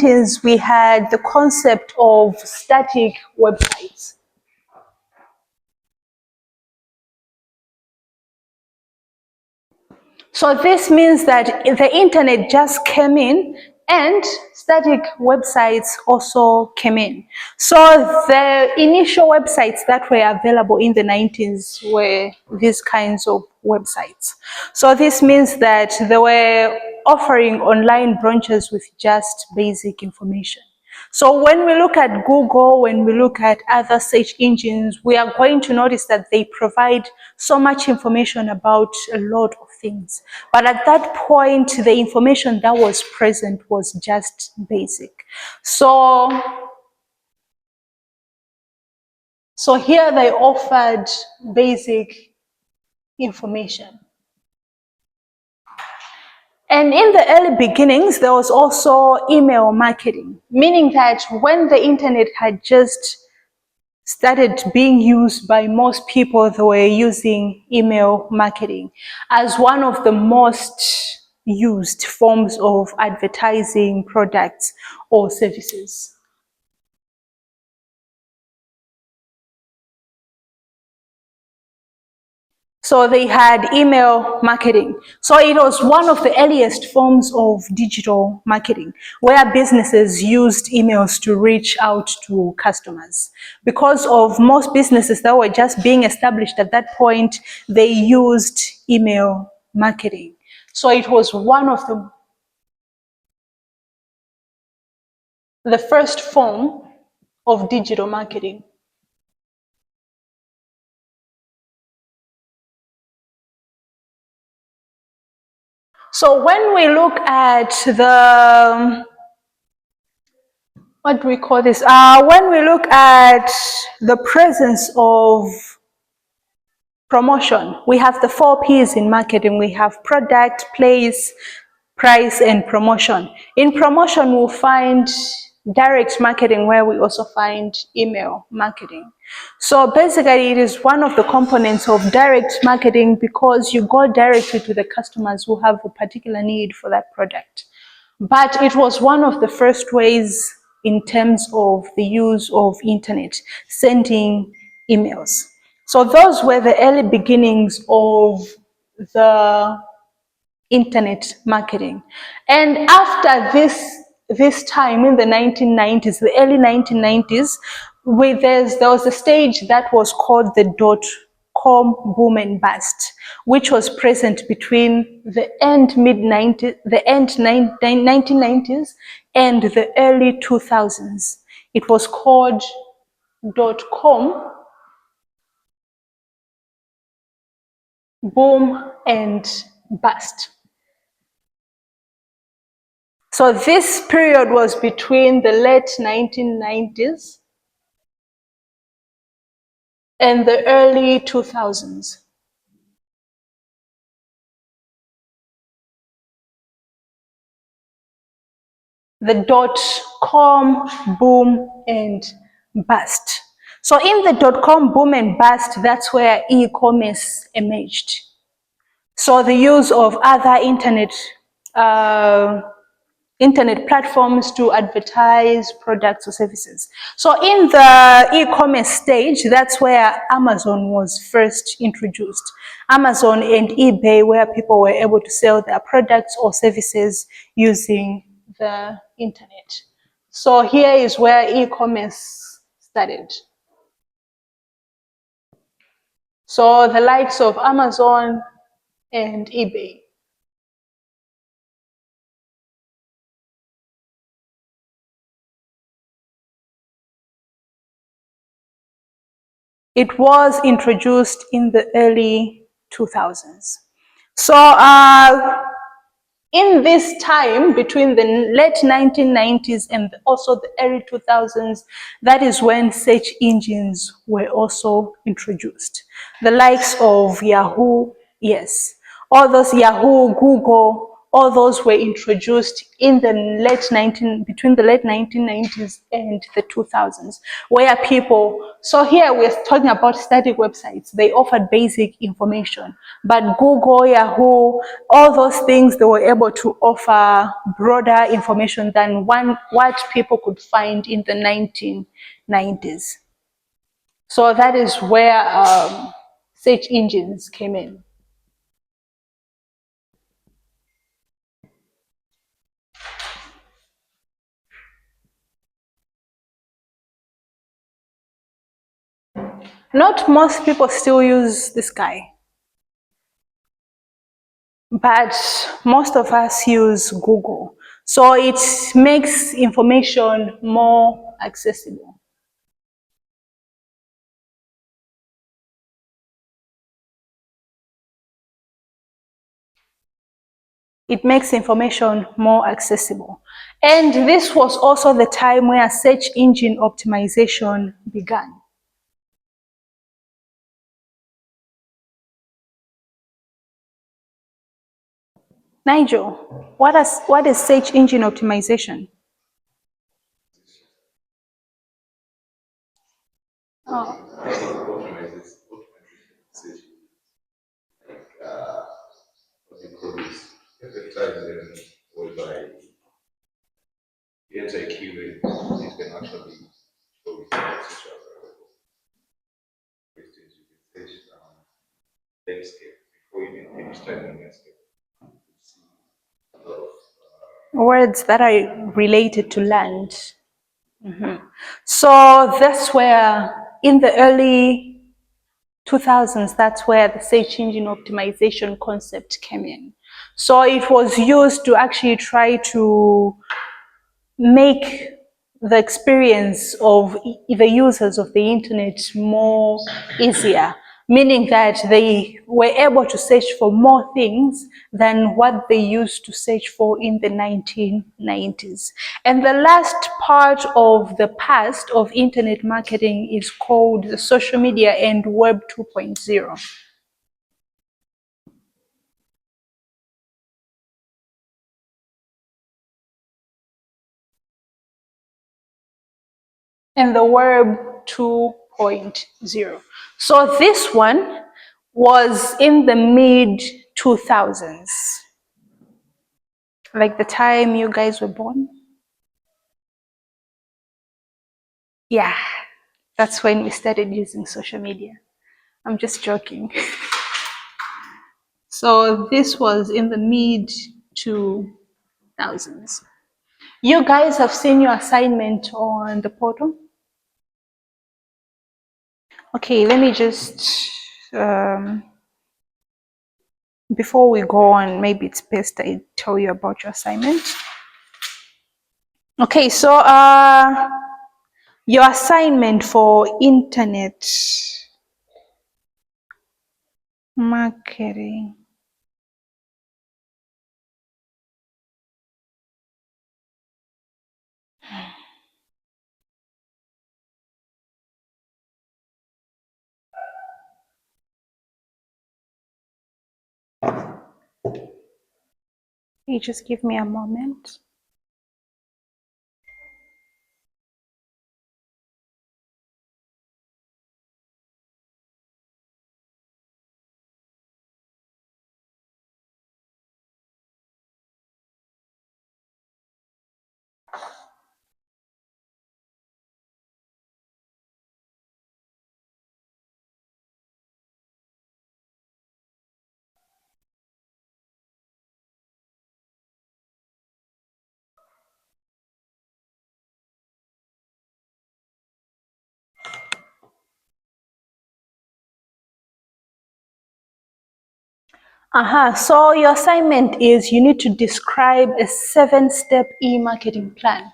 Is we had the concept of static websites. So this means that the internet just came in and static websites also came in. So the initial websites that were available in the 90s were these kinds of websites. So this means that they were offering online branches with just basic information. So when we look at Google, when we look at other search engines, we are going to notice that they provide so much information about a lot of things. But at that point, the information that was present was just basic. So here they offered basic information. And in the early beginnings, there was also email marketing, meaning that when the internet had just started being used by most people, they were using email marketing as one of the most used forms of advertising products or services. So they had email marketing. So it was one of the earliest forms of digital marketing where businesses used emails to reach out to customers. Because of most businesses that were just being established at that point, they used email marketing. So it was one of the first form of digital marketing. So when we look at what do we call this? When we look at the presence of promotion, we have the 4 P's in marketing. We have product, place, price, and promotion. In promotion, we'll find direct marketing, where we also find email marketing. So basically, it is one of the components of direct marketing because you go directly to the customers who have a particular need for that product. But it was one of the first ways in terms of the use of internet, sending emails. So those were the early beginnings of the internet marketing. And after this time in the 1990s, the early 1990s, there was a stage that was called the dot-com boom and bust, which was present between the end 1990s and the early 2000s. It was called dot-com boom and bust. So this period was between the late 1990s and the early 2000s. The dot-com boom and bust. So in the dot-com boom and bust, that's where e-commerce emerged. So the use of other internet platforms to advertise products or services. So in the e-commerce stage, that's where Amazon was first introduced. Amazon and eBay, where people were able to sell their products or services using the internet. So here is where e-commerce started. So the likes of Amazon and eBay. It was introduced in the early 2000s. So in this time between the late 1990s and also the early 2000s, that is when search engines were also introduced. The likes of Yahoo, yes, all those Yahoo, Google, all those were introduced in the between the late 1990s and the 2000s, where people, so here we're talking about static websites. They offered basic information, but Google, Yahoo, all those things, they were able to offer broader information than what people could find in the 1990s. So that is where search engines came in. Not most people still use this guy, but most of us use Google. So it makes information more accessible. It makes information more accessible. And this was also the time where search engine optimization began. Nigel, what is search engine optimization? Oh. Enter a keyword, it can actually show you search available. For instance, you can search landscape before you even finish typing landscape. Words that are related to land. So that's where, in the early 2000s, that's where the search engine optimization concept came in. So it was used to actually try to make the experience of the users of the internet more easier, meaning that they were able to search for more things than what they used to search for in the 1990s. And the last part of the past of internet marketing is called the social media and Web 2.0. And the Web 2.0. So this one was in the mid 2000s, like the time you guys were born. Yeah, that's when we started using social media. I'm just joking. So this was in the mid 2000s. You guys have seen your assignment on the portal? Okay, let me just, before we go on, maybe it's best I tell you about your assignment. Okay, so your assignment for internet marketing. You just give me a moment. So your assignment is you need to describe a 7-step e-marketing plan.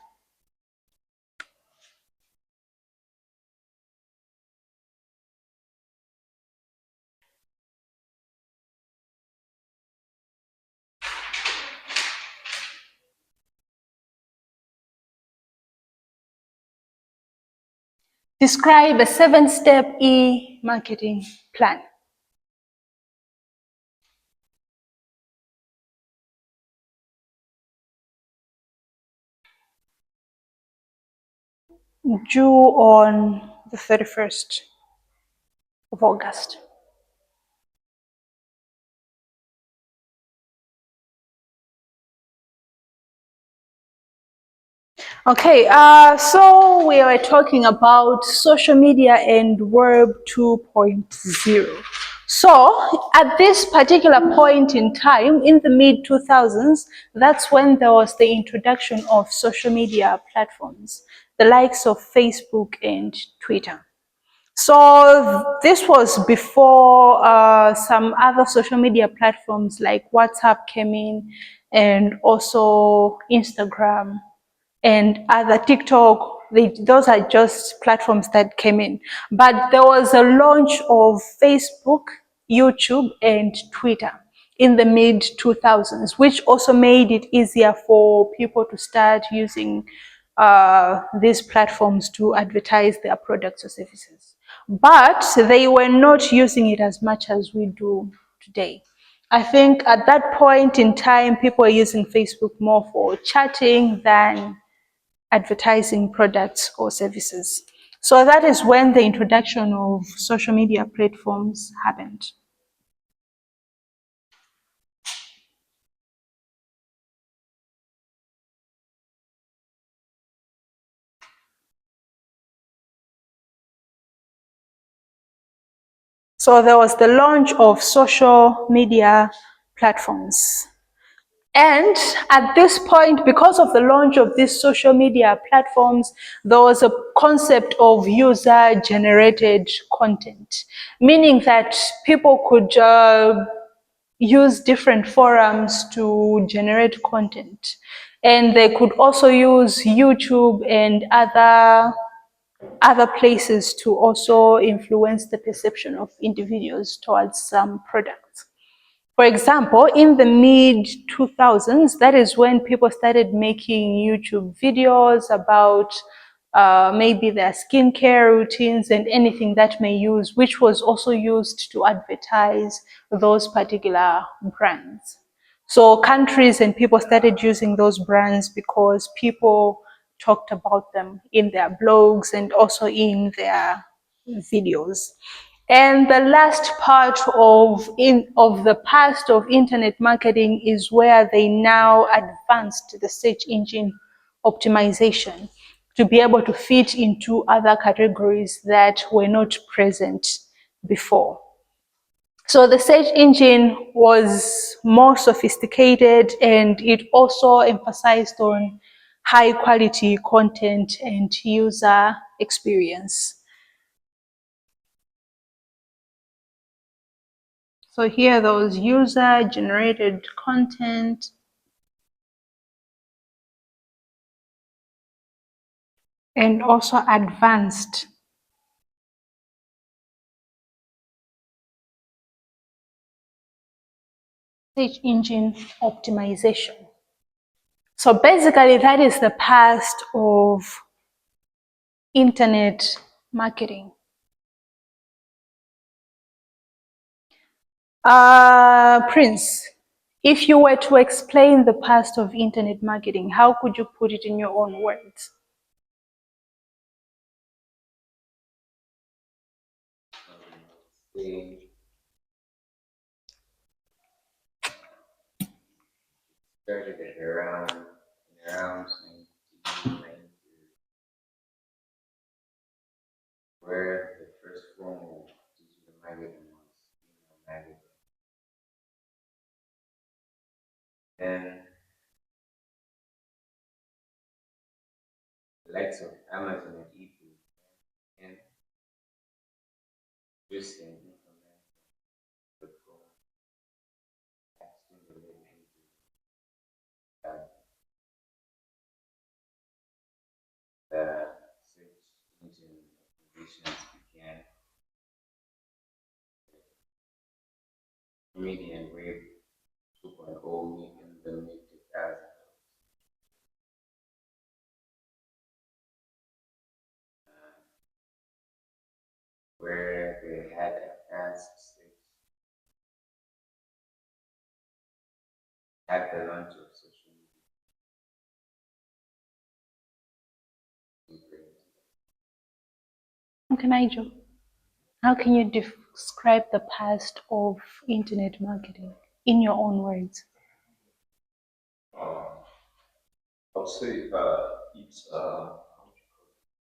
Describe a 7-step e-marketing plan. due on the 31st of August. Okay, so we are talking about social media and Web 2.0. So at this particular point in time, in the mid 2000s, that's when there was the introduction of social media platforms, the likes of Facebook and Twitter. So this was before some other social media platforms like WhatsApp came in, and also Instagram and other TikTok. Those are just platforms that came in. But there was a launch of Facebook, YouTube, and Twitter in the mid 2000s, which also made it easier for people to start using these platforms to advertise their products or services. But they were not using it as much as we do today. I think at that point in time, people were using Facebook more for chatting than advertising products or services. So that is when the introduction of social media platforms happened. So there was the launch of social media platforms. And at this point, because of the launch of these social media platforms, there was a concept of user-generated content, meaning that people could use different forums to generate content. And they could also use YouTube and other places to also influence the perception of individuals towards some products. For example, in the mid 2000s, that is when people started making YouTube videos about maybe their skincare routines and anything that may use, which was also used to advertise those particular brands. So countries and people started using those brands because people talked about them in their blogs and also in their videos. And the last part of the past of internet marketing is where they now advanced the search engine optimization to be able to fit into other categories that were not present before. So the search engine was more sophisticated, and it also emphasized on high quality content and user experience. So here those user generated content and also advanced search engine optimization. So basically that is the past of internet marketing. Prince, if you were to explain the past of internet marketing, how could you put it in your own words? They started at around 1990, where the first form of digital marketing was email marketing. Then the likes of Amazon and eBay and boosting information would go stimulated into that the search engine optimizations began. Media and Web 2.0 in the mid 2000s, where they had advanced search at the launch of social media. Uncle Nigel, how can you describe the past of internet marketing in your own words? Um, I would say it's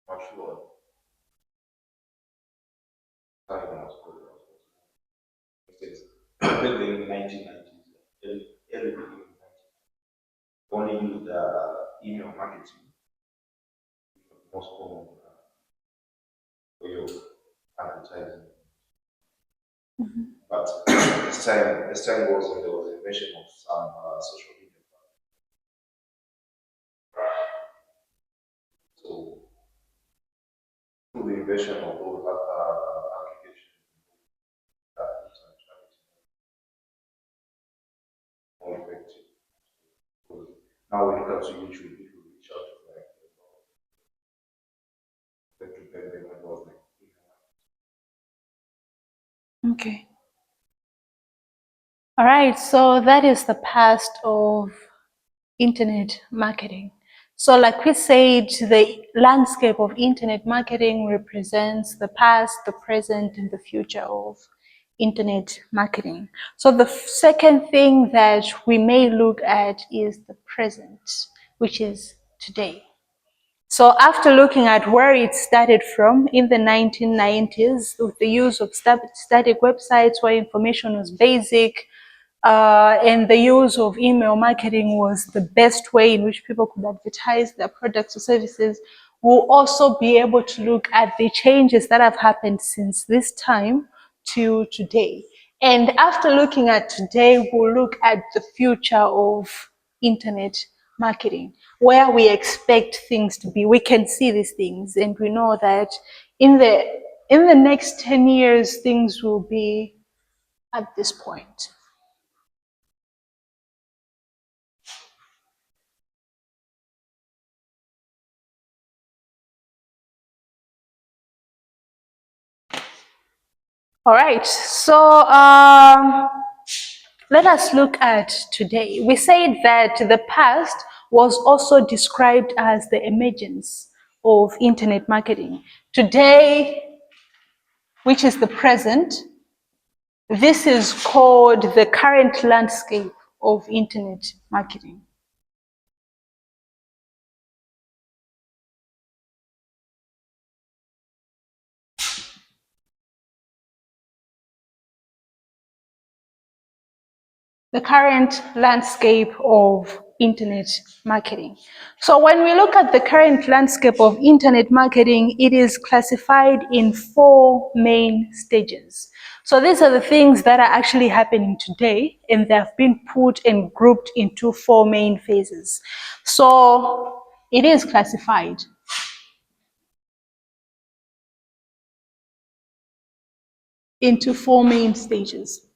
mature time was good. It's early in the 1990s, early beginning of 1990s. Only used email marketing, most common for your advertising. Mhm. But this time was when there was invention of some social media. So through the invention of those applications, internet marketing more effective. Because now when it comes to YouTube, people reach out to them when it was like Okay. All right. So that is the past of internet marketing. So, like we said, the landscape of internet marketing represents the past, the present, and the future of internet marketing. So, the second thing that we may look at is the present, which is today. So after looking at where it started from in the 1990s with the use of static websites where information was basic, and the use of email marketing was the best way in which people could advertise their products or services, we'll also be able to look at the changes that have happened since this time to today. And after looking at today, we'll look at the future of internet marketing, where we expect things to be. We can see these things, and we know that in the next 10 years, things will be at this point. All right, so let us look at today. We said that the past was also described as the emergence of internet marketing. Today, which is the present, this is called the current landscape of internet marketing. The current landscape of internet marketing. So when we look at the current landscape of internet marketing, it is classified in 4 main stages. So these are the things that are actually happening today, and they have been put and grouped into 4 main phases. So it is classified into 4 main stages.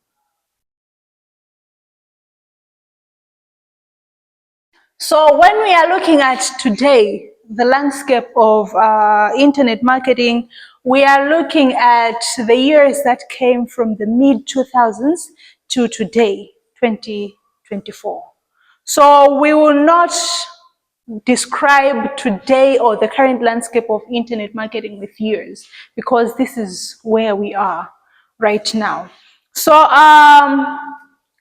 So when we are looking at today, the landscape of internet marketing, we are looking at the years that came from the mid 2000s to today, 2024. So we will not describe today or the current landscape of internet marketing with years, because this is where we are right now. So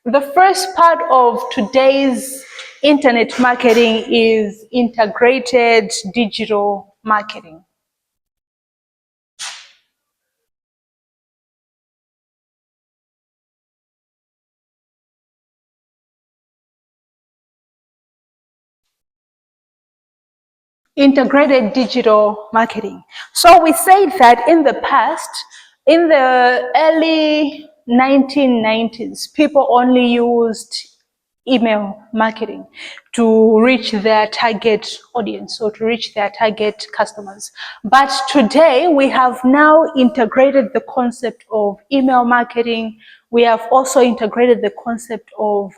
the first part of today's internet marketing is integrated digital marketing. Integrated digital marketing. So we said that in the past, in the early 1990s, people only used email marketing to reach their target audience or to reach their target customers. But today we have now integrated the concept of email marketing. We have also integrated the concept of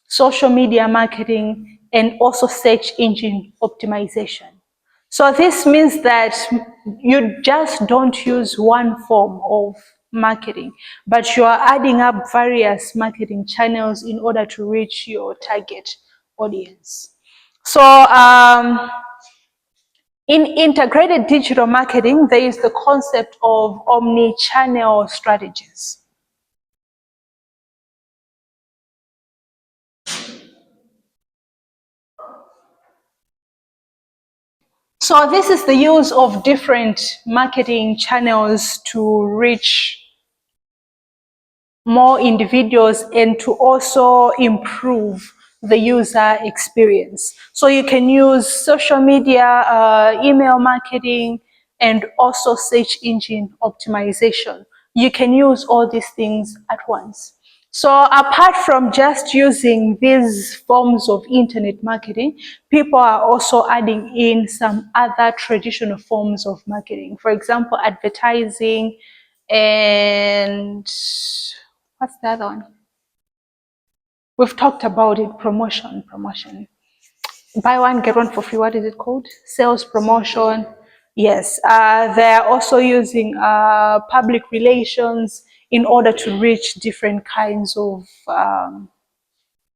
social media marketing, and also search engine optimization. So this means that you just don't use one form of marketing, but you are adding up various marketing channels in order to reach your target audience. So In integrated digital marketing, there is the concept of omni-channel strategies. So this is the use of different marketing channels to reach more individuals and to also improve the user experience. So you can use social media, email marketing, and also search engine optimization. You can use all these things at once. So apart from just using these forms of internet marketing, people are also adding in some other traditional forms of marketing. For example, advertising and what's the other one? We've talked about it, promotion. Buy one, get one for free. What is it called? Sales promotion. Yes, they're also using public relations in order to reach different kinds of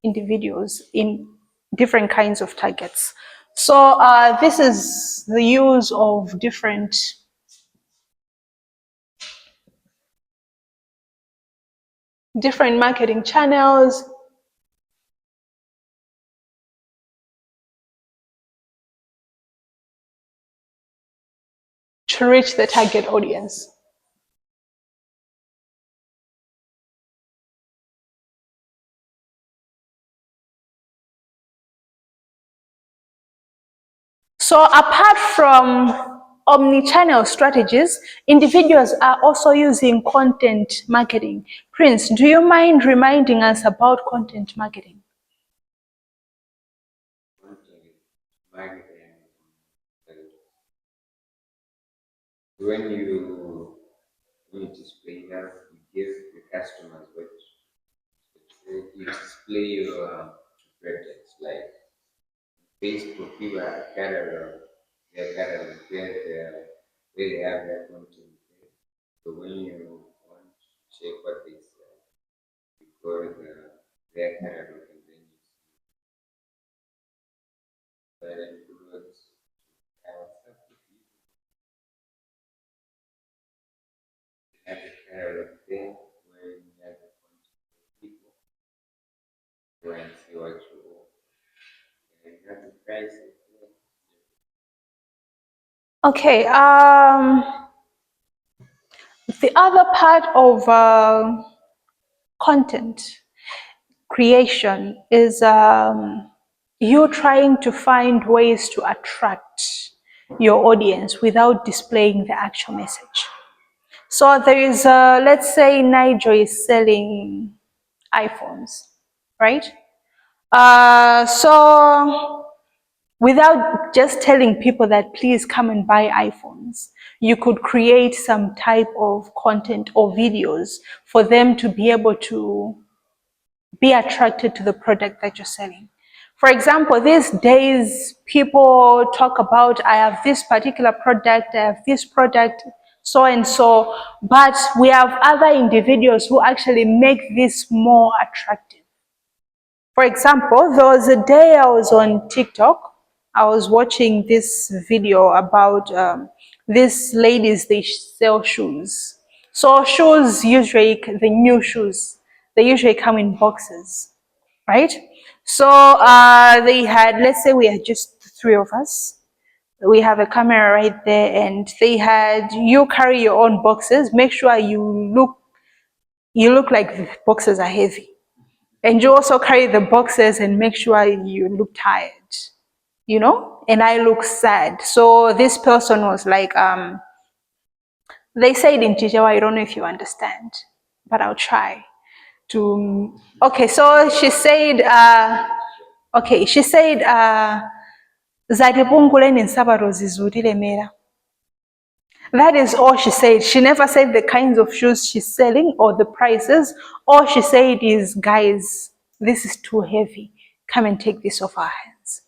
individuals in different kinds of targets. So this is the use of different marketing channels to reach the target audience. So apart from omni-channel strategies, individuals are also using content marketing. Prince, do you mind reminding us about content marketing? Marketing, when you display that, you give the customers what you display your products like Facebook. People are catalog, their catalog where they have their content there. So when you want to check what they sell, you go to their catalog and then you see that includes have the catalog there where you have the content of people go and see what you want. And you have the prices there. Okay, the other part of content creation is you trying to find ways to attract your audience without displaying the actual message. So there is, let's say Nigel is selling iPhones, right? So without just telling people that please come and buy iPhones, you could create some type of content or videos for them to be able to be attracted to the product that you're selling. For example, these days people talk about, I have this particular product, I have this product, so and so, but we have other individuals who actually make this more attractive. For example, there was a day I was on TikTok, I was watching this video about these ladies, they sell shoes. So shoes usually, the new shoes, they usually come in boxes, right? So they had, let's say we had just the three of us. We have a camera right there and they had, you carry your own boxes, make sure you look like the boxes are heavy. And you also carry the boxes and make sure you look tired, and I look sad. So this person was like, they said in Chichewa, I don't know if you understand, but I'll try to, okay, so she said, Zadibungule nsabaro zizulire mera. That is all she said. She never said the kinds of shoes she's selling or the prices. All she said is, guys, this is too heavy. Come and take this off our hands.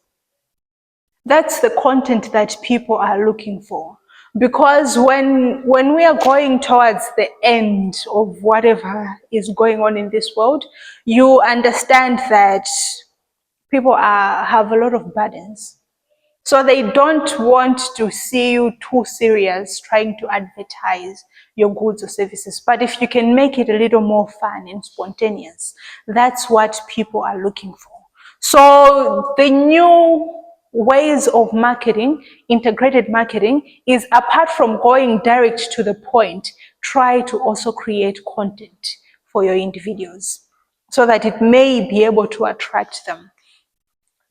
That's the content that people are looking for. Because when we are going towards the end of whatever is going on in this world, you understand that people have a lot of burdens. So they don't want to see you too serious trying to advertise your goods or services. But if you can make it a little more fun and spontaneous, that's what people are looking for. So the new ways of marketing, integrated marketing, is apart from going direct to the point, try to also create content for your individuals so that it may be able to attract them.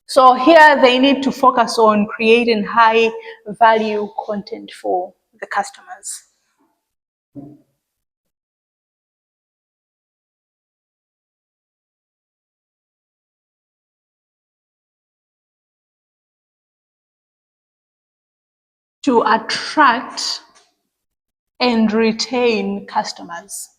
So here they need to focus on creating high value content for the customers. To attract and retain customers.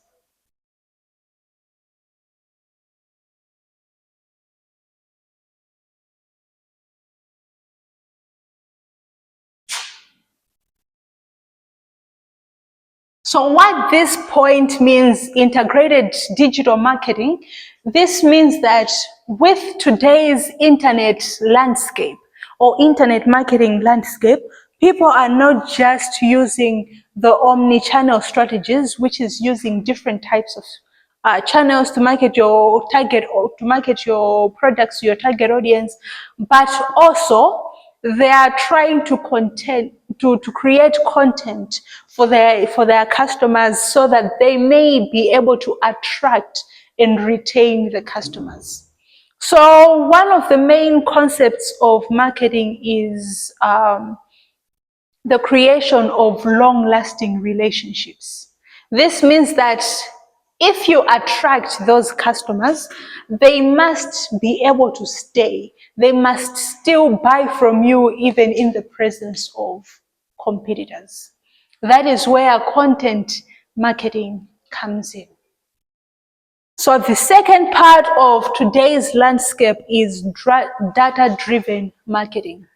So what this point means, integrated digital marketing, this means that with today's internet landscape or internet marketing landscape, people are not just using the omni-channel strategies, which is using different types of channels to market your target or to market your products to your target audience, but also they are trying to create content for their customers so that they may be able to attract and retain the customers. So one of the main concepts of marketing is the creation of long-lasting relationships. This means that if you attract those customers, they must be able to stay. They must still buy from you even in the presence of competitors. That is where content marketing comes in. So the second part of today's landscape is data-driven marketing.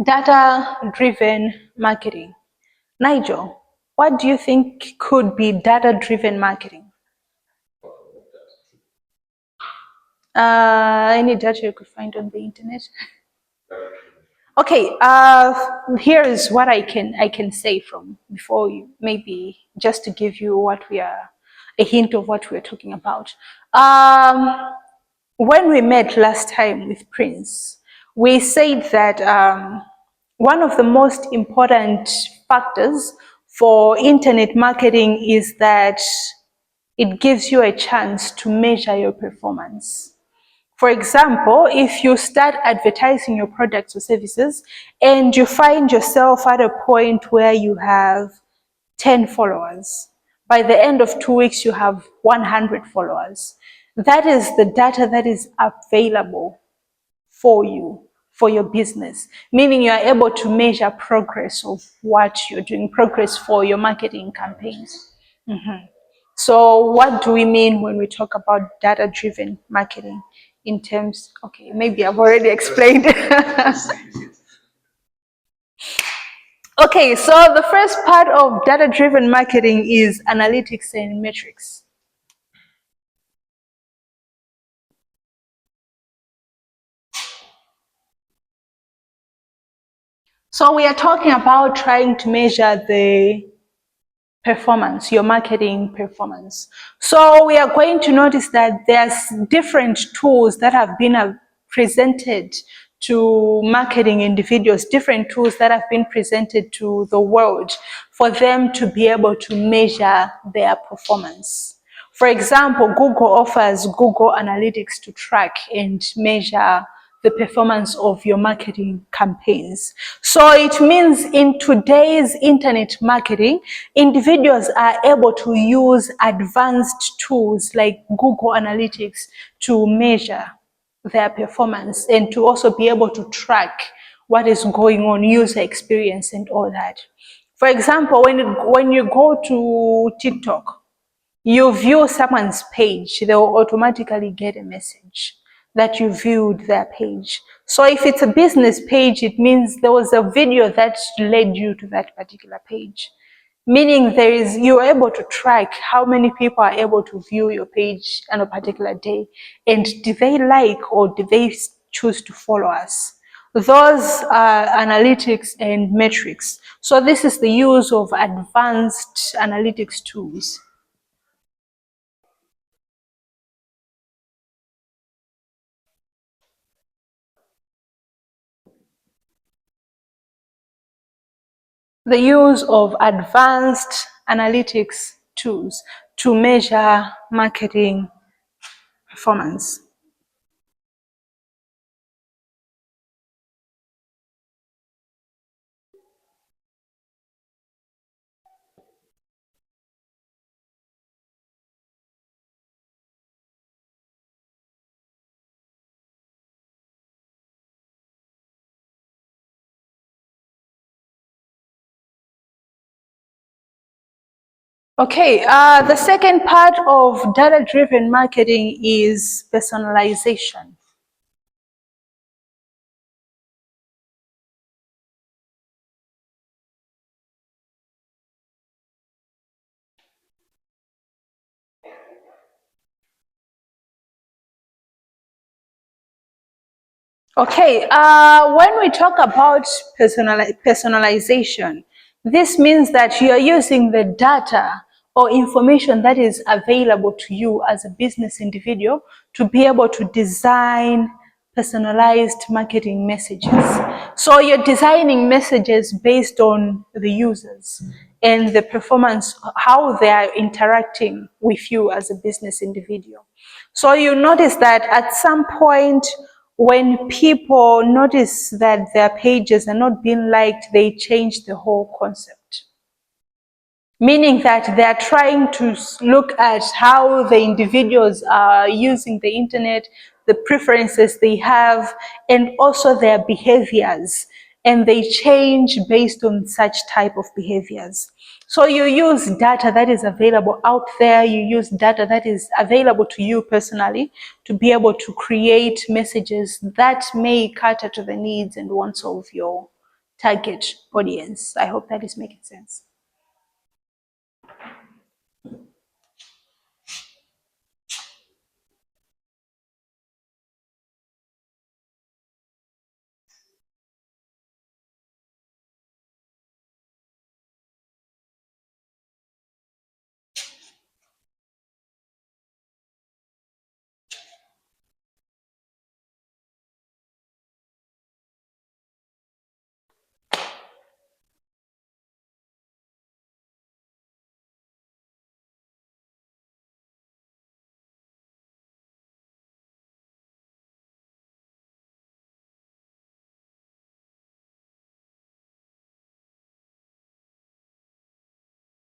Data-driven marketing. Nigel, what do you think could be data-driven marketing? Any data you could find on the internet? Okay, here is what I can say from before you, maybe just to give you a hint of what we're talking about. When we met last time with Prince, we said that one of the most important factors for internet marketing is that it gives you a chance to measure your performance. For example, if you start advertising your products or services and you find yourself at a point where you have 10 followers, by the end of 2 weeks you have 100 followers. That is the data that is available for you, for your business, meaning you are able to measure progress of what you're doing, progress for your marketing campaigns. So what do we mean when we talk about data-driven marketing in terms, okay, maybe I've already explained. Okay, so the first part of data-driven marketing is analytics and metrics. So we are talking about trying to measure the performance, your marketing performance. So we are going to notice that there's different tools that have been presented to marketing individuals, different tools that have been presented to the world for them to be able to measure their performance. For example, Google offers Google Analytics to track and measure the performance of your marketing campaigns. So it means in today's internet marketing, individuals are able to use advanced tools like Google Analytics to measure their performance and to also be able to track what is going on, user experience and all that. For example, when you go to TikTok, you view someone's page, they will automatically get a message that you viewed their page. So if it's a business page, it means there was a video that led you to that particular page. meaning you're able to track how many people are able to view your page on a particular day, and do they like or do they choose to follow us. Those are analytics and metrics. So this is the use of advanced analytics tools. The use of advanced analytics tools to measure marketing performance. Okay, the second part of data-driven marketing is personalization. Okay, when we talk about personalization, this means that you are using the data or information that is available to you as a business individual to be able to design personalized marketing messages. So you're designing messages based on the users and the performance, how they are interacting with you as a business individual. So you notice that at some point, when people notice that their pages are not being liked, they change the whole concept. Meaning that they're trying to look at how the individuals are using the internet, the preferences they have, and also their behaviors. And they change based on such type of behaviors. So you use data that is available out there, you use data that is available to you personally to be able to create messages that may cater to the needs and wants of your target audience. I hope that is making sense.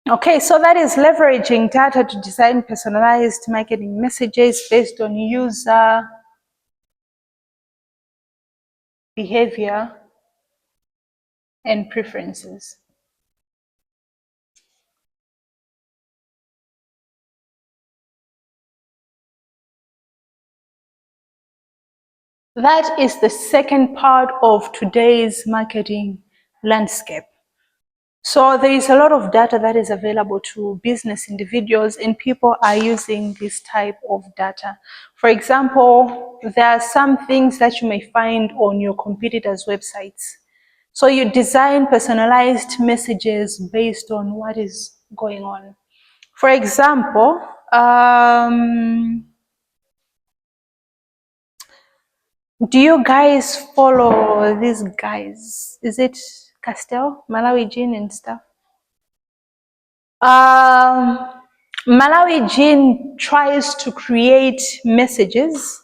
Okay, so that is leveraging data to design personalized marketing messages based on user behavior and preferences. That is the second part of today's marketing landscape. So there is a lot of data that is available to business individuals, and people are using this type of data. For example, there are some things that you may find on your competitors' websites. So you design personalized messages based on what is going on. For example, do you guys follow these guys? Is it Castell, Malawi Gin and stuff? Malawi Gin tries to create messages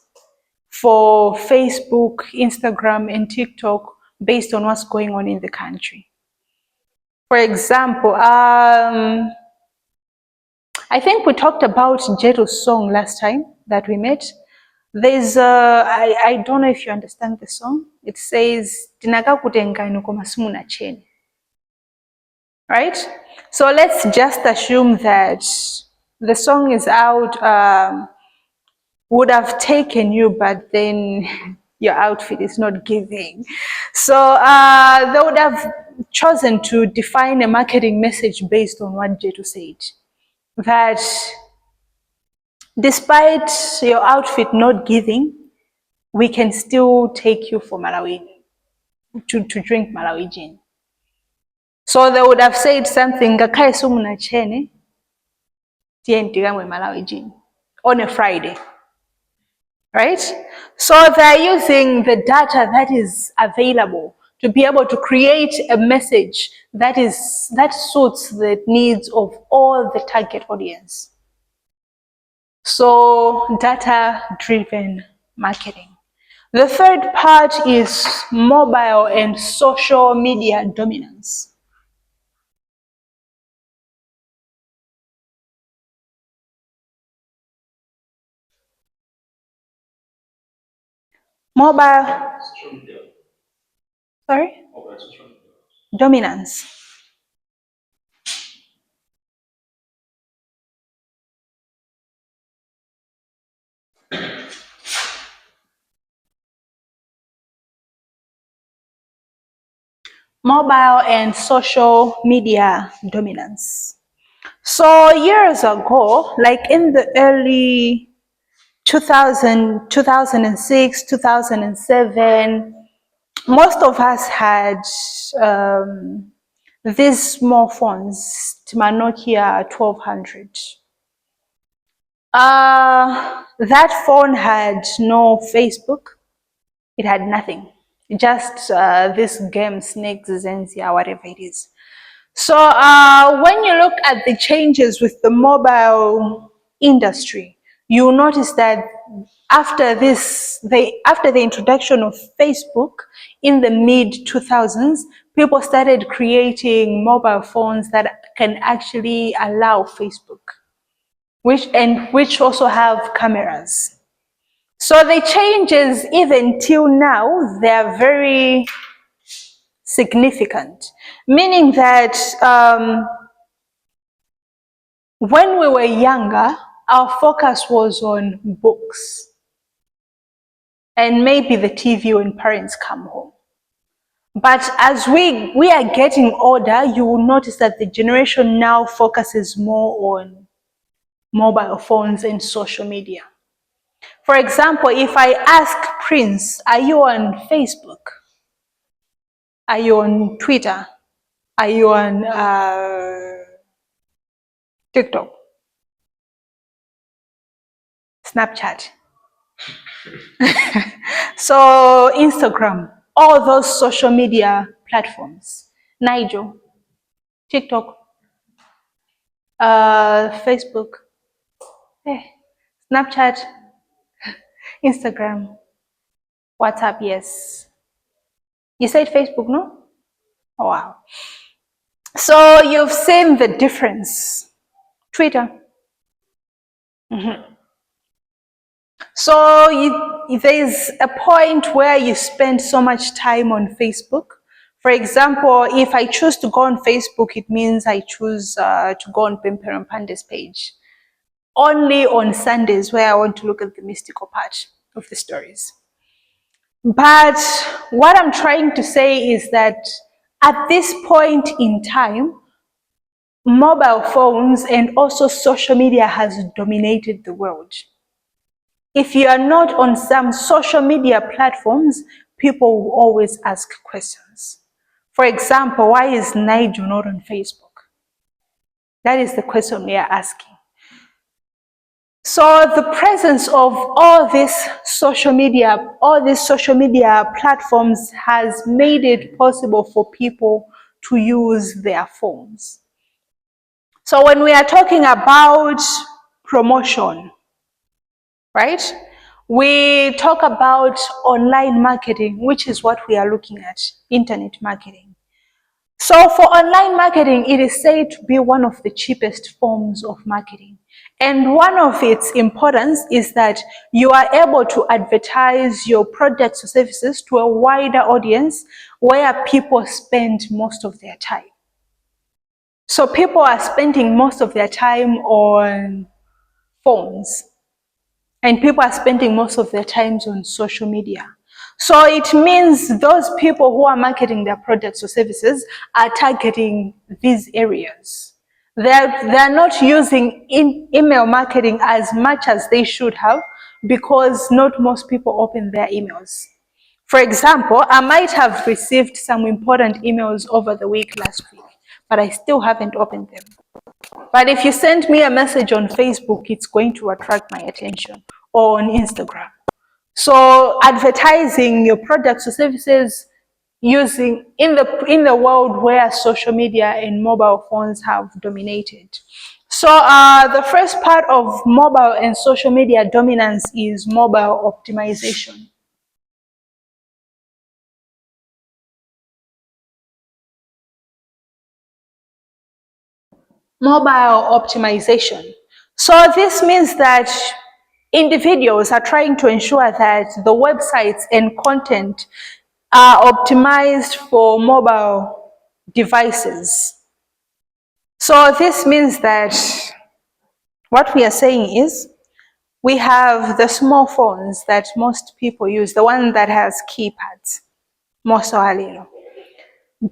for Facebook, Instagram, and TikTok based on what's going on in the country. For example, I think we talked about Jetu's song last time that we met. There's I don't know if you understand the song. It says tinakakutenga ino koma simuna cheni. Right? So let's just assume that the song is out, would have taken you, but then your outfit is not giving. So they would have chosen to define a marketing message based on what Jetu said. That despite your outfit not giving, we can still take you for Malawi, to drink Malawi gin. So they would have said something, "Ngakai sumuna chene, tientigamwe Malawi gin," on a Friday. Right? So they're using the data that is available to be able to create a message that suits the needs of all the target audience. So data-driven marketing. The third part is mobile and social media dominance. Mobile, sorry? Dominance. Mobile and social media dominance. So years ago, like in the early 2006, 2007, most of us had these small phones, Nokia 1200. That phone had no Facebook. It had nothing. Just this game, Snake, Zenzia, whatever it is. So when you look at the changes with the mobile industry, you'll notice that after the introduction of Facebook in the mid 2000s, people started creating mobile phones that can actually allow Facebook, which also have cameras. So the changes, even till now, they're very significant, meaning that when we were younger, our focus was on books and maybe the TV when parents come home. But as we are getting older, you will notice that the generation now focuses more on mobile phones and social media. For example, if I ask Prince, are you on Facebook? Are you on Twitter? Are you on TikTok? Snapchat? So Instagram, all those social media platforms, Nigel, TikTok, Facebook, Snapchat, Instagram, WhatsApp, yes. You said Facebook, no? Oh, wow. So you've seen the difference. Twitter. So there's a point where you spend so much time on Facebook. For example, if I choose to go on Facebook, it means I choose to go on Pempero Pande's page. Only on Sundays where I want to look at the mystical part of the stories. But what I'm trying to say is that at this point in time, mobile phones and also social media has dominated the world. If you are not on some social media platforms, people will always ask questions. For example, why is Nigel not on Facebook? That is the question we are asking. So the presence of all these social media platforms has made it possible for people to use their phones. So when we are talking about promotion, right? We talk about online marketing, which is what we are looking at, internet marketing. So for online marketing, it is said to be one of the cheapest forms of marketing. And one of its importance is that you are able to advertise your products or services to a wider audience where people spend most of their time. So people are spending most of their time on phones, and people are spending most of their times on social media. So it means those people who are marketing their products or services are targeting these areas. They're not using email marketing as much as they should have, because not most people open their emails. For example, I might have received some important emails over the week last week, but I still haven't opened them. But if you send me a message on Facebook, it's going to attract my attention, or on Instagram. So advertising your products or services using in the world where social media and mobile phones have dominated. So the first part of mobile and social media dominance is mobile optimization. Mobile optimization. So this means that individuals are trying to ensure that the websites and content are optimized for mobile devices. So this means that what we are saying is we have the small phones that most people use, the one that has keypads, most alilo.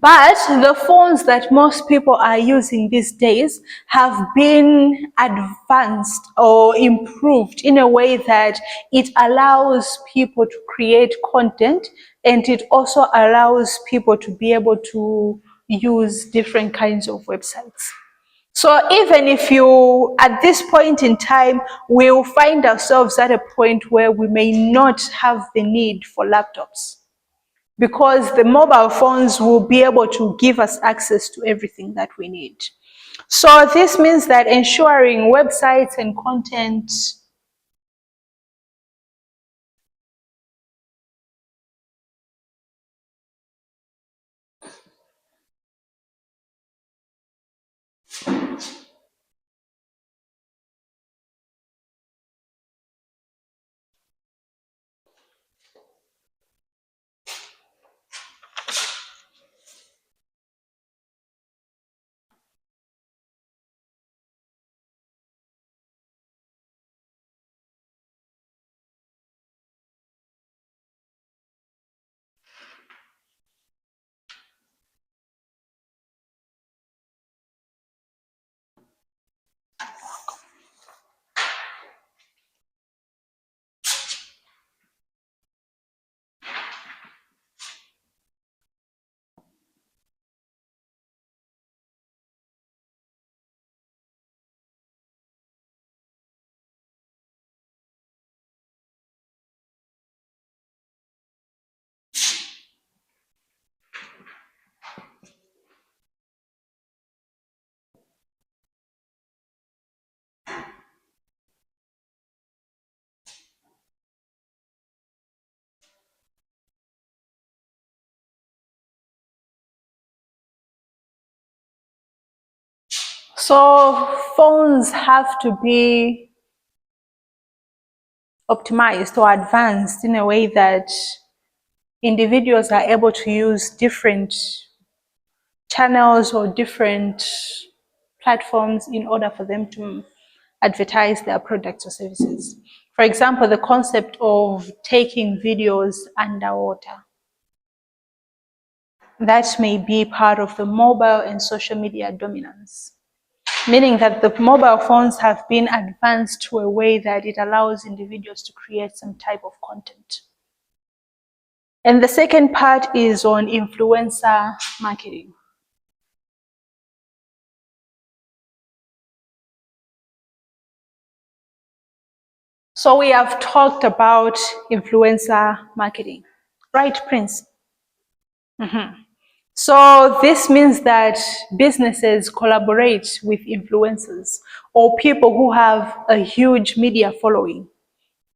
But the phones that most people are using these days have been advanced or improved in a way that it allows people to create content, and it also allows people to be able to use different kinds of websites. So even if you, at this point in time, we'll find ourselves at a point where we may not have the need for laptops, because the mobile phones will be able to give us access to everything that we need. So this means that ensuring websites and content So phones have to be optimized or advanced in a way that individuals are able to use different channels or different platforms in order for them to advertise their products or services. For example, the concept of taking videos underwater. That may be part of the mobile and social media dominance, meaning that the mobile phones have been advanced to a way that it allows individuals to create some type of content. And the second part is on influencer marketing. So we have talked about influencer marketing, right, Prince? So this means that businesses collaborate with influencers or people who have a huge media following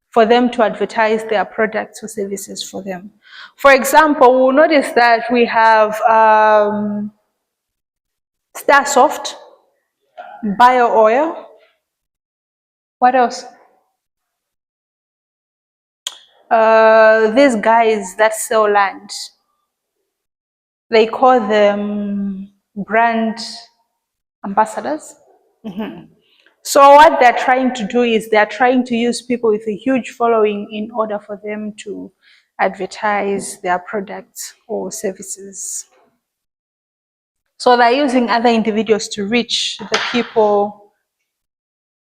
for them to advertise their products or services for them. For example, we'll notice that we have Starsoft, Bio Oil. What else? These guys that sell land, they call them brand ambassadors. So what they're trying to do is they're trying to use people with a huge following in order for them to advertise their products or services. So they're using other individuals to reach the people,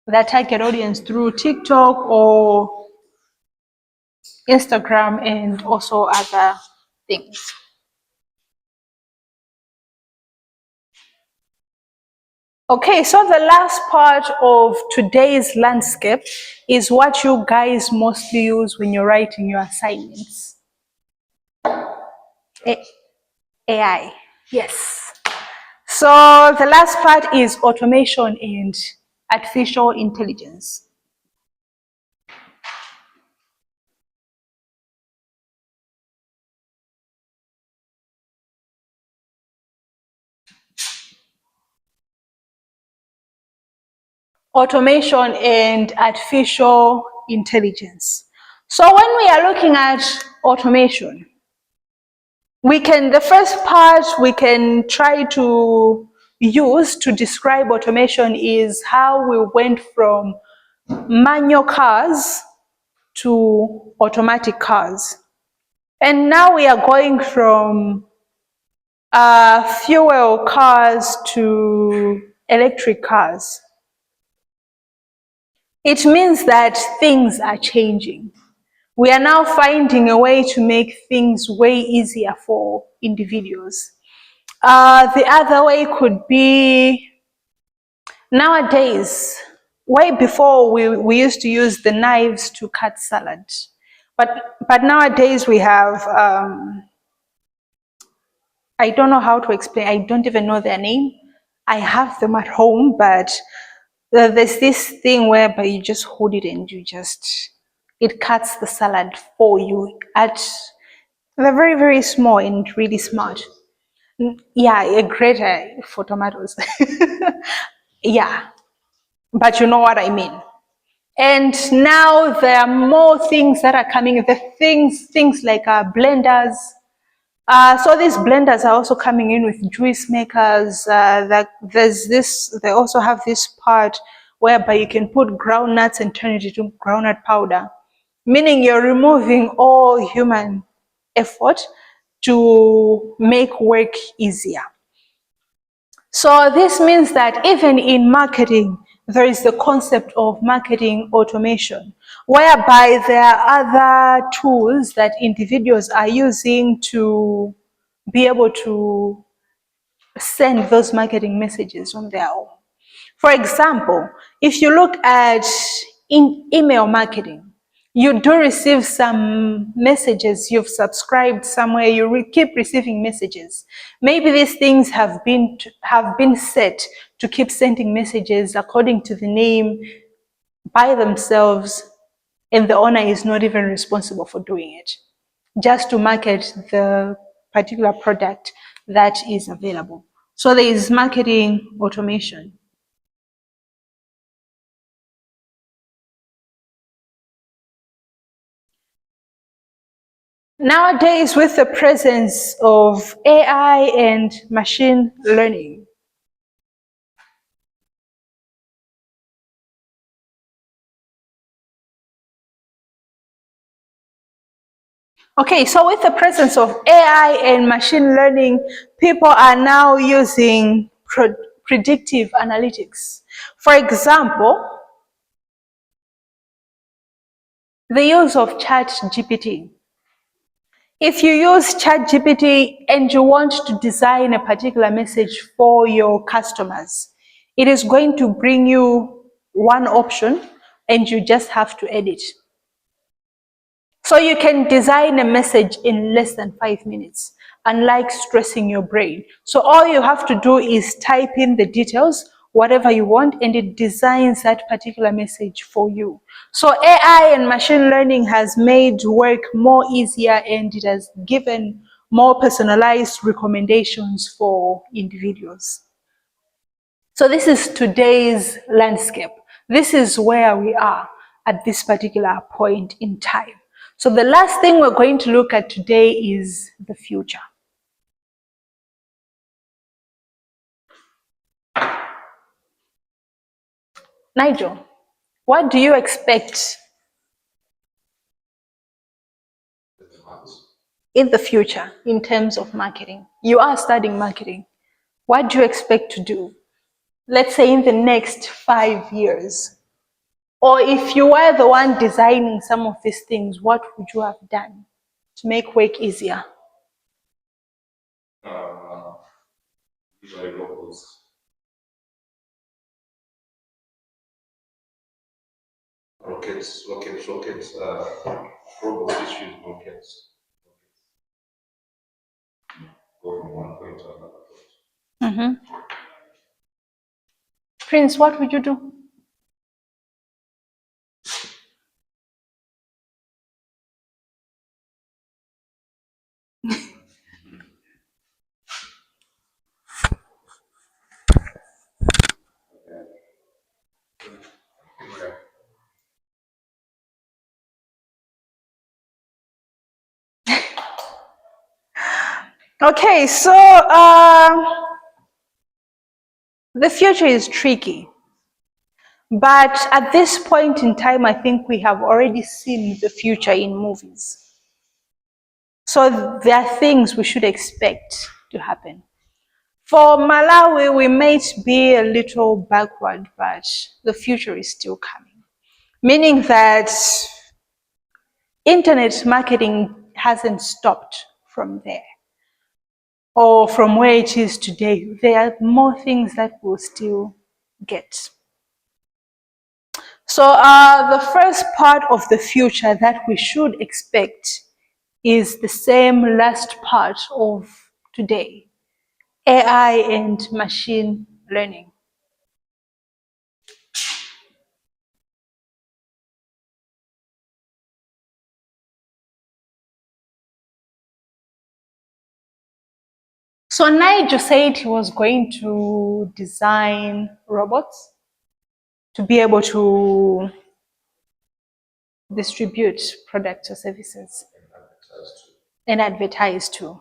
their target audience, through TikTok or Instagram and also other things. Okay, so the last part of today's landscape is what you guys mostly use when you're writing your assignments. AI, yes. So the last part is automation and artificial intelligence. Automation and artificial intelligence. So when we are looking at automation, the first part we can try to use to describe automation is how we went from manual cars to automatic cars. And now we are going from fuel cars to electric cars. It means that things are changing. We are now finding a way to make things way easier for individuals. The other way could be nowadays, way before we used to use the knives to cut salad. But nowadays we have, I don't know how to explain, I don't even know their name. I have them at home, but there's this thing whereby you just hold it and it cuts the salad for you. They're very, very small and really smart. Yeah, a grater for tomatoes. Yeah, but you know what I mean. And now there are more things that are coming. The things like blenders. So these blenders are also coming in with juice makers. They also have this part whereby you can put groundnuts and turn it into groundnut powder, meaning you're removing all human effort to make work easier. So this means that even in marketing, there is the concept of marketing automation, whereby there are other tools that individuals are using to be able to send those marketing messages on their own. For example, if you look at email marketing, you do receive some messages. You've subscribed somewhere, keep receiving messages. Maybe these things have been set to keep sending messages according to the name by themselves, and the owner is not even responsible for doing it, just to market the particular product that is available. So there is marketing automation. Nowadays, with the presence of AI and machine learning, okay, so with the presence of AI and machine learning, people are now using predictive analytics. For example, the use of ChatGPT. If you use ChatGPT and you want to design a particular message for your customers, it is going to bring you one option and you just have to edit. So you can design a message in less than 5 minutes, unlike stressing your brain. So all you have to do is type in the details, whatever you want, and it designs that particular message for you. So AI and machine learning has made work more easier, and it has given more personalized recommendations for individuals. So this is today's landscape. This is where we are at this particular point in time. So the last thing we're going to look at today is the future. Nigel, what do you expect in the future in terms of marketing? You are studying marketing. What do you expect to do? Let's say in the next 5 years. Or if you were the one designing some of these things, what would you have done to make work easier? Usually robots. Robots, robots which use rockets. Go from one point to another point. Mm-hmm. Prince, what would you do? Okay, so the future is tricky. But at this point in time, I think we have already seen the future in movies. So there are things we should expect to happen. For Malawi, we might be a little backward, but the future is still coming. Meaning that internet marketing hasn't stopped from there or from where it is today. There are more things that we'll still get. So the first part of the future that we should expect is the same last part of today, AI and machine learning. So Nigel said he was going to design robots to be able to distribute products or services and advertise too.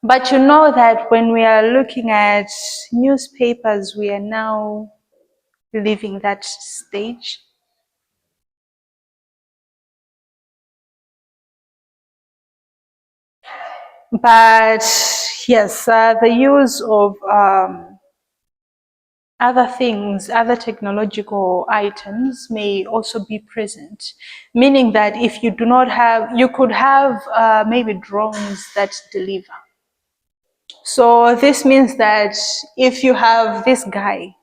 But you know that when we are looking at newspapers, we are now leaving that stage. But yes, the use of other things, other technological items may also be present, meaning that if you do not have, you could have maybe drones that deliver. So this means that if you have this guy,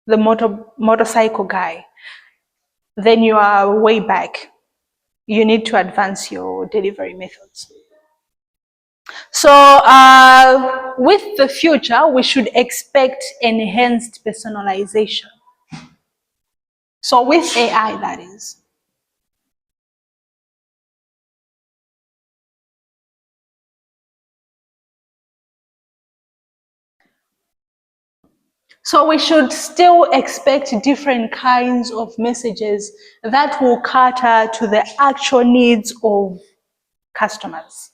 the motorcycle guy, then you are way back. You need to advance your delivery methods. So with the future, we should expect enhanced personalization. So with AI, that is. So we should still expect different kinds of messages that will cater to the actual needs of customers.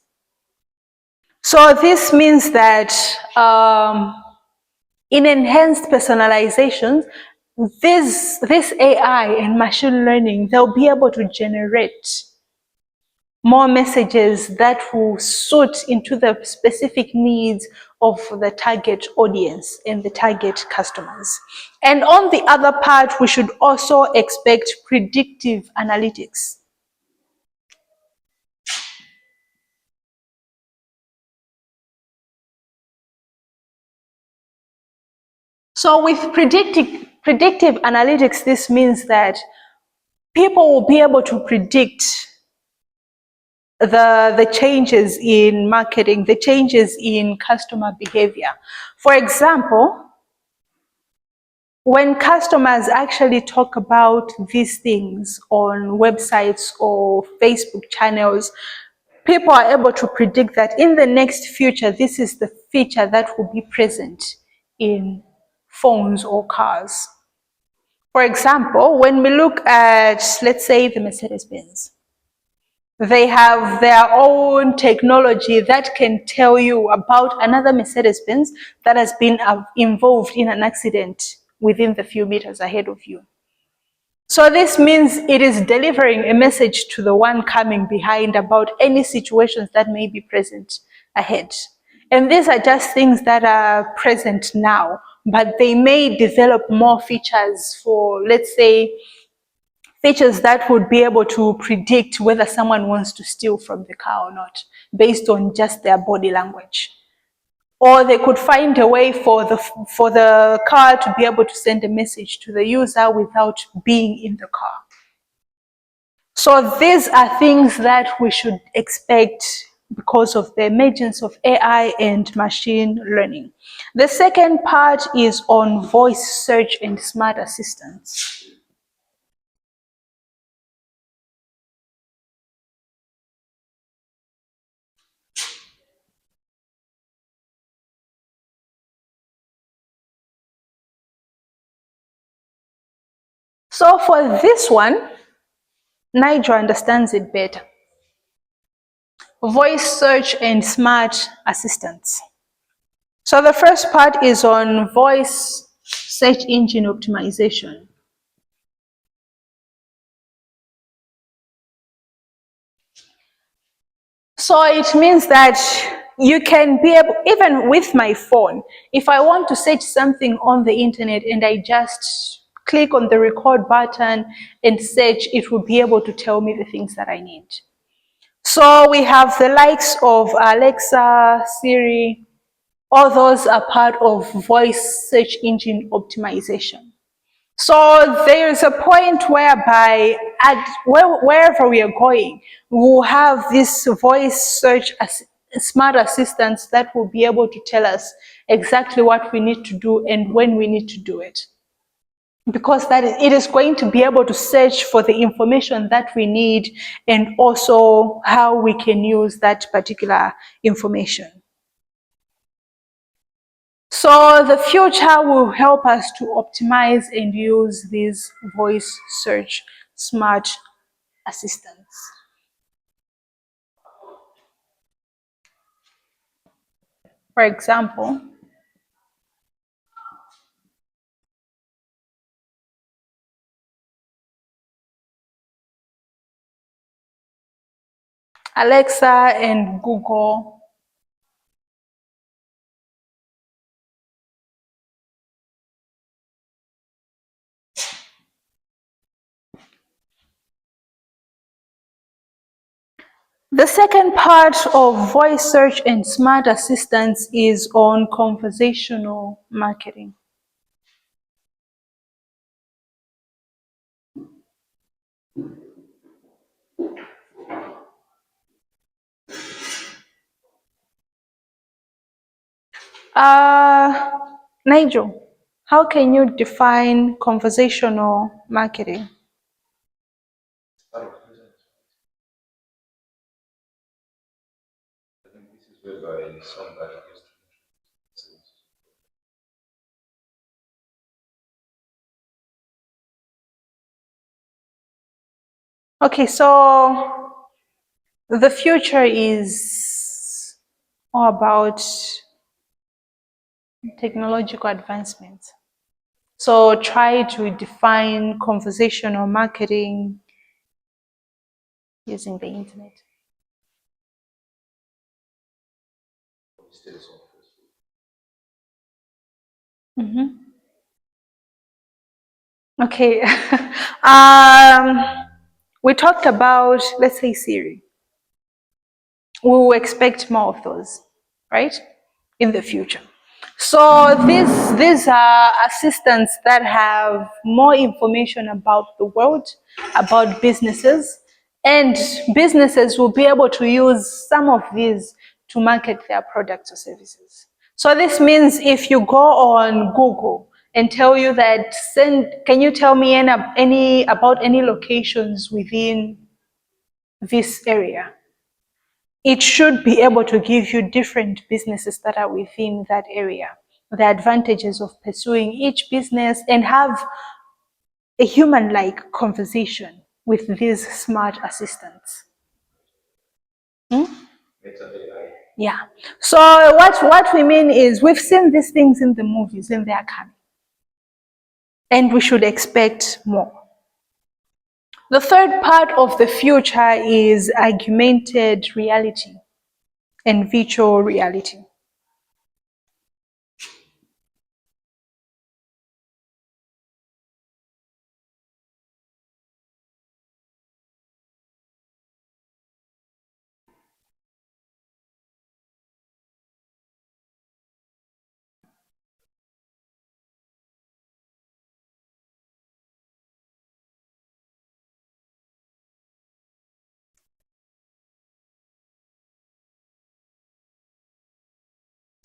So this means that in enhanced personalizations, this AI and machine learning, they'll be able to generate more messages that will suit into the specific needs of the target audience and the target customers. And on the other part, we should also expect predictive analytics. So with predictive analytics, this means that people will be able to predict the changes in marketing, the changes in customer behavior. For example, when customers actually talk about these things on websites or Facebook channels, people are able to predict that in the next future, this is the feature that will be present in phones or cars. For example, when we look at, let's say, the Mercedes-Benz, they have their own technology that can tell you about another Mercedes-Benz that has been involved in an accident within the few meters ahead of you. So this means it is delivering a message to the one coming behind about any situations that may be present ahead. And these are just things that are present now, but they may develop more features for, let's say, features that would be able to predict whether someone wants to steal from the car or not, based on just their body language. Or they could find a way for the car to be able to send a message to the user without being in the car. So these are things that we should expect because of the emergence of AI and machine learning. The second part is on voice search and smart assistants. So for this one, Nigel understands it better. Voice search and smart assistants. So the first part is on voice search engine optimization. So it means that you can be able, even with my phone, if I want to search something on the internet and I just click on the record button and search, it will be able to tell me the things that I need. So we have the likes of Alexa, Siri, all those are part of voice search engine optimization. So there's a point whereby wherever we are going, we'll have this voice search smart assistants that will be able to tell us exactly what we need to do and when we need to do it. Because it is going to be able to search for the information that we need and also how we can use that particular information. So the future will help us to optimize and use these voice search smart assistants. For example, Alexa and Google. The second part of voice search and smart assistants is on conversational marketing. Nigel, how can you define conversational marketing? Part of business. I think this is whereby somebody gets to. Okay, so the future is all about technological advancements. So try to define conversational marketing using the internet. Mm-hmm. Okay. We talked about, let's say, Siri. We will expect more of those, right, in the future. So these are assistants that have more information about the world, about businesses, and businesses will be able to use some of these to market their products or services. So this means if you go on Google and tell you that, can you tell me about any locations within this area? It should be able to give you different businesses that are within that area, the advantages of pursuing each business, and have a human-like conversation with these smart assistants. Meta AI. Yeah. So what we mean is we've seen these things in the movies and they are coming. And we should expect more. The third part of the future is augmented reality and virtual reality.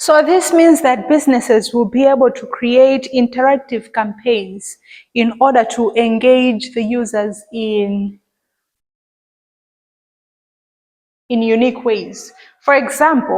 So this means that businesses will be able to create interactive campaigns in order to engage the users in unique ways. For example,